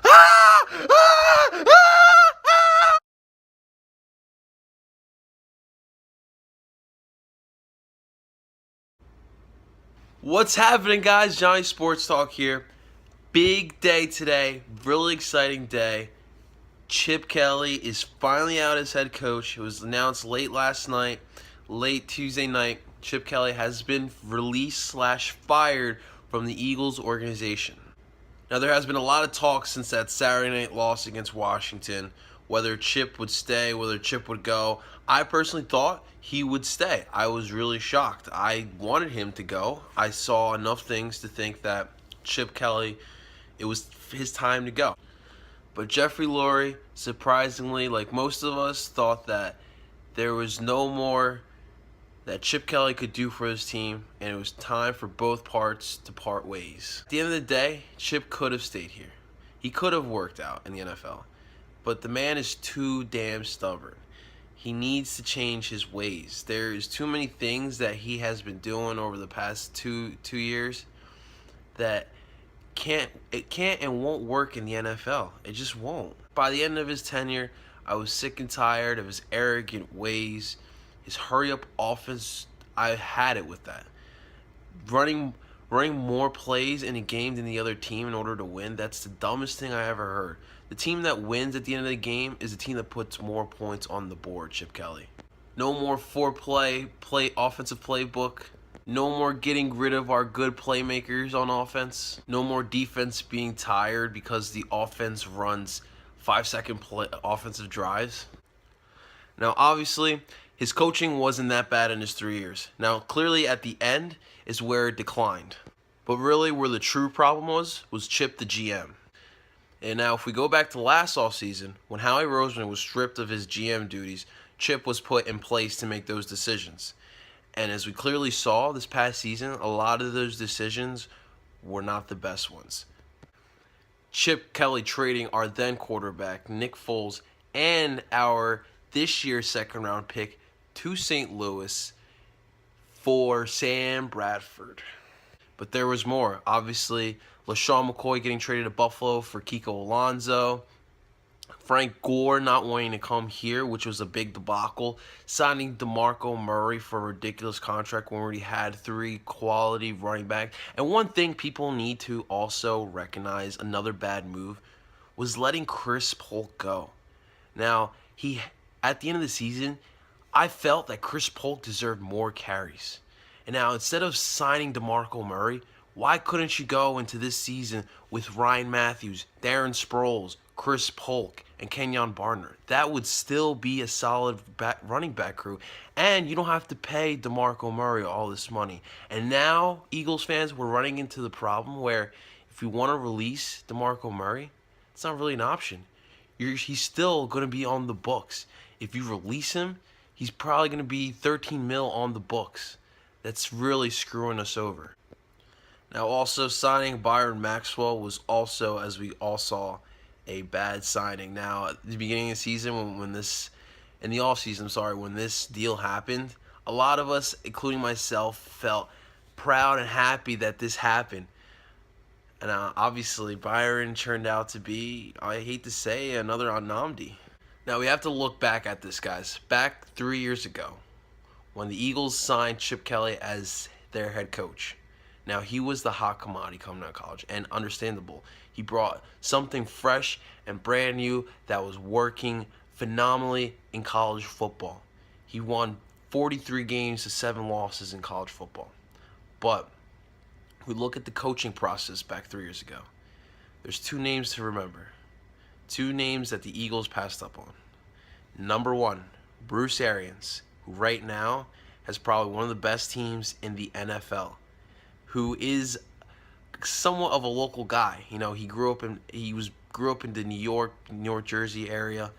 Ah! Ah! Ah! Ah! What's happening, guys? Johnny Sports Talk here. Big day today. Really exciting day. Chip Kelly is finally out as head coach. It was announced late last night, late Tuesday night. Chip Kelly has been released/fired from the Eagles organization. Now, there has been a lot of talk since that Saturday night loss against Washington, whether Chip would stay, whether Chip would go. I personally thought he would stay. I was really shocked. I wanted him to go. I saw enough things to think that Chip Kelly, it was his time to go. But Jeffrey Lurie, surprisingly, like most of us, thought that there was no more that Chip Kelly could do for his team, and it was time for both parts to part ways. At the end of the day, Chip could have stayed here. He could have worked out in the NFL. But the man is too damn stubborn. He needs to change his ways. There's too many things that he has been doing over the past two years that can't and won't work in the NFL. It just won't. By the end of his tenure, I was sick and tired of his arrogant ways, his hurry up offense. I had it with that. Running more plays in a game than the other team in order to win, that's the dumbest thing I ever heard. The team that wins at the end of the game is the team that puts more points on the board, Chip Kelly. No more four-play offensive playbook. No more getting rid of our good playmakers on offense. No more defense being tired because the offense runs 5-second offensive drives. Now, obviously, his coaching wasn't that bad in his 3 years. Now, clearly at the end is where it declined. But really, where the true problem was Chip the GM. And now, if we go back to last offseason, when Howie Roseman was stripped of his GM duties, Chip was put in place to make those decisions. And as we clearly saw this past season, a lot of those decisions were not the best ones. Chip Kelly trading our then quarterback, Nick Foles, and our this year's second round pick to St. Louis for Sam Bradford. But there was more. Obviously, LaShawn McCoy getting traded to Buffalo for Kiko Alonso. Frank Gore not wanting to come here, which was a big debacle. Signing DeMarco Murray for a ridiculous contract when we already had 3 quality running backs. And one thing people need to also recognize, another bad move, was letting Chris Polk go. Now, at the end of the season, I felt that Chris Polk deserved more carries. And now, instead of signing DeMarco Murray, why couldn't you go into this season with Ryan Matthews, Darren Sproles, Chris Polk, and Kenyon Barner? That would still be a solid running back crew. And you don't have to pay DeMarco Murray all this money. And now, Eagles fans, we're running into the problem where if you want to release DeMarco Murray, it's not really an option. He's still going to be on the books. If you release him, he's probably going to be 13 mil on the books. That's really screwing us over. Now, also signing Byron Maxwell was also, as we all saw, a bad signing. Now, at the beginning of the season, in the offseason, when this deal happened, a lot of us, including myself, felt proud and happy that this happened. And obviously, Byron turned out to be, I hate to say, another Nnamdi. Now, we have to look back at this, guys. Back 3 years ago, when the Eagles signed Chip Kelly as their head coach. Now, he was the hot commodity coming out of college, and understandable. He brought something fresh and brand new that was working phenomenally in college football. He won 43 games to 7 losses in college football. But we look at the coaching process back 3 years ago. There's 2 names to remember. 2 names that the Eagles passed up on. Number 1, Bruce Arians, who right now has probably one of the best teams in the NFL, who is somewhat of a local guy. You know, he grew up in the New York, Jersey area,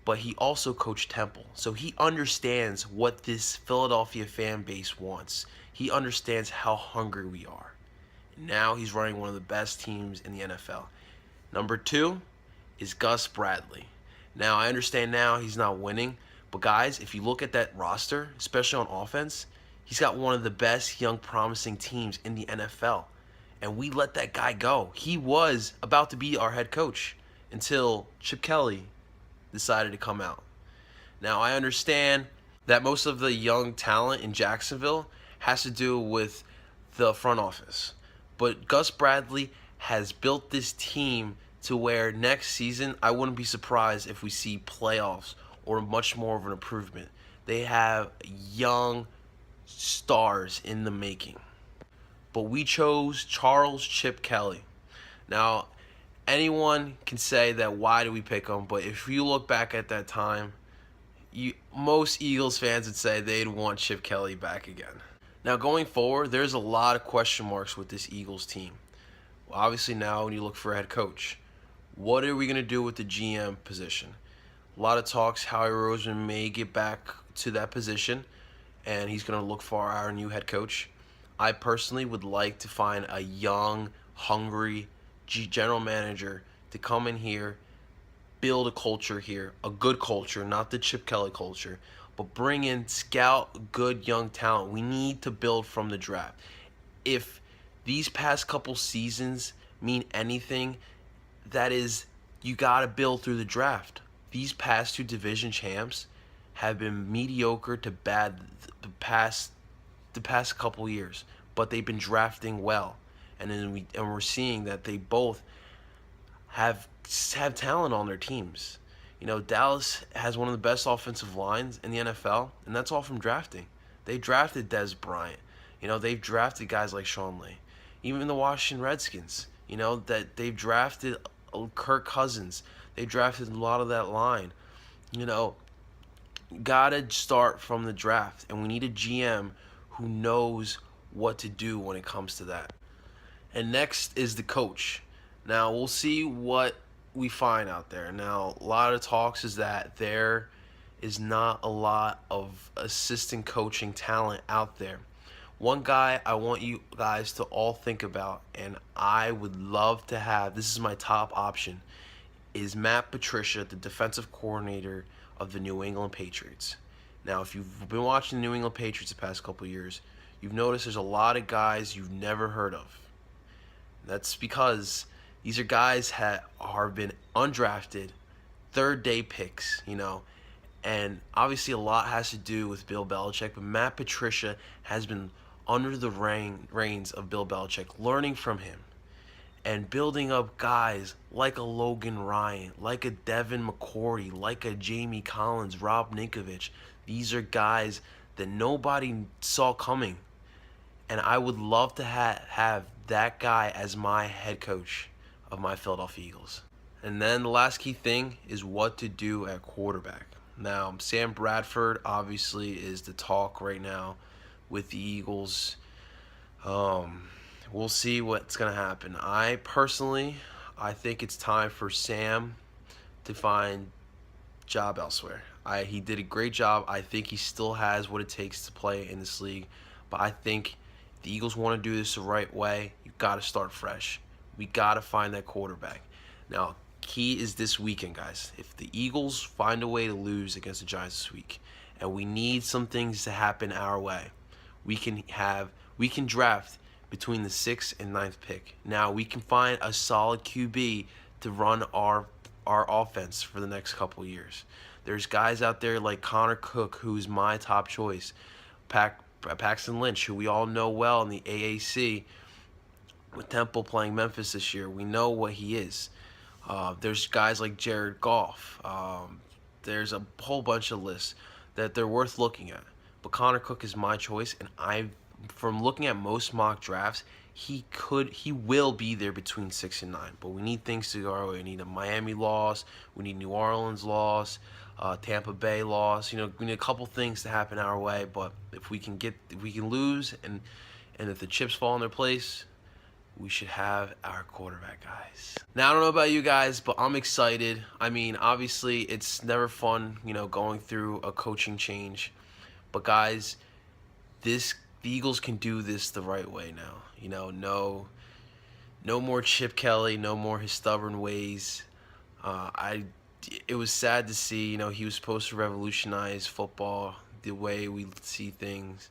but he also coached Temple. So he understands what this Philadelphia fan base wants. He understands how hungry we are. Now he's running one of the best teams in the NFL. Number 2 is Gus Bradley. Now, I understand now he's not winning, but guys, if you look at that roster, especially on offense, he's got one of the best young promising teams in the NFL. and we let that guy go. He was about to be our head coach until Chip Kelly decided to come out. Now, I understand that most of the young talent in Jacksonville has to do with the front office. But Gus Bradley has built this team to where next season I wouldn't be surprised if we see playoffs or much more of an improvement. They have young stars in the making. But we chose Charles Chip Kelly. Now, anyone can say that why do we pick him, but if you look back at that time, most Eagles fans would say they'd want Chip Kelly back again. Now, going forward, there's a lot of question marks with this Eagles team. Well, obviously, now when you look for a head coach, what are we going to do with the GM position? A lot of talks, Howie Roseman may get back to that position, and he's going to look for our new head coach. I personally would like to find a young, hungry general manager to come in here, build a culture here, a good culture, not the Chip Kelly culture, but bring in, scout good young talent. We need to build from the draft. If these past couple seasons mean anything, that is, you got to build through the draft. These past two division champs have been mediocre to bad the past couple years, but they've been drafting well, and then we're seeing that they both have talent on their teams. You know, Dallas has one of the best offensive lines in the NFL, and that's all from drafting. They drafted Dez Bryant. You know, they've drafted guys like Sean Lee. Even the Washington Redskins, you know, that they've drafted Kirk Cousins. They drafted a lot of that line. You know, gotta start from the draft, and we need a GM who knows what to do when it comes to that. And next is the coach. Now, we'll see what we find out there. Now, a lot of talks is that there is not a lot of assistant coaching talent out there. One guy I want you guys to all think about, and I would love to have, this is my top option, is Matt Patricia, the defensive coordinator of the New England Patriots. Now, if you've been watching the New England Patriots the past couple of years, you've noticed there's a lot of guys you've never heard of. That's because these are guys that have been undrafted, third-day picks, you know, and obviously a lot has to do with Bill Belichick, but Matt Patricia has been under the reins of Bill Belichick, learning from him and building up guys like a Logan Ryan, like a Devin McCourty, like a Jamie Collins, Rob Ninkovich. These are guys that nobody saw coming, and I would love to have that guy as my head coach of my Philadelphia Eagles. And then the last key thing is what to do at quarterback. Now, Sam Bradford obviously is the talk right now with the Eagles. We'll see what's going to happen. I think it's time for Sam to find job elsewhere. He did a great job. I think he still has what it takes to play in this league. But I think the Eagles want to do this the right way. You got to start fresh. We got to find that quarterback. Now, key is this weekend, guys. If the Eagles find a way to lose against the Giants this week, and we need some things to happen our way, we can draft between the 6th and 9th pick. Now, we can find a solid QB to run our offense for the next couple of years. There's guys out there like Connor Cook, who's my top choice. Paxton Lynch, who we all know well in the AAC, with Temple playing Memphis this year. We know what he is. There's guys like Jared Goff. There's a whole bunch of lists that they're worth looking at. But Connor Cook is my choice, and from looking at most mock drafts, he will be there between 6 and 9. But we need things to go our way. We need a Miami loss. We need New Orleans loss. Tampa Bay loss. You know, we need a couple things to happen our way. But if we can lose, and if the chips fall in their place, we should have our quarterback, guys. Now, I don't know about you guys, but I'm excited. I mean, obviously, it's never fun, you know, going through a coaching change. But, guys, the Eagles can do this the right way now. You know, no more Chip Kelly, no more his stubborn ways. It was sad to see, you know, he was supposed to revolutionize football, the way we see things.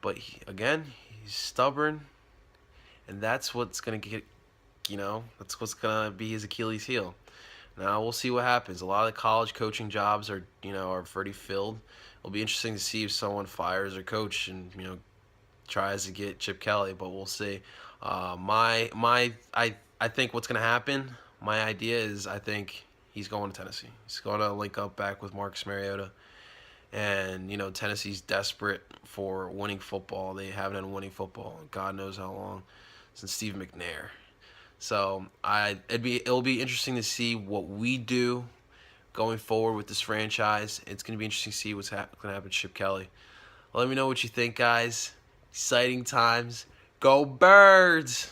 But, again, he's stubborn. and that's what's gonna get, that's what's gonna be his Achilles heel. Now we'll see what happens. A lot of the college coaching jobs are pretty filled. It'll be interesting to see if someone fires their coach and tries to get Chip Kelly, but we'll see. I think what's gonna happen. My idea is I think he's going to Tennessee. He's going to link up back with Marcus Mariota, and Tennessee's desperate for winning football. They haven't had winning football in God knows how long, since Steve McNair. So it'll be interesting to see what we do going forward with this franchise. It's going to be interesting to see what's going to happen to Chip Kelly. Let me know what you think, guys. Exciting times. Go Birds!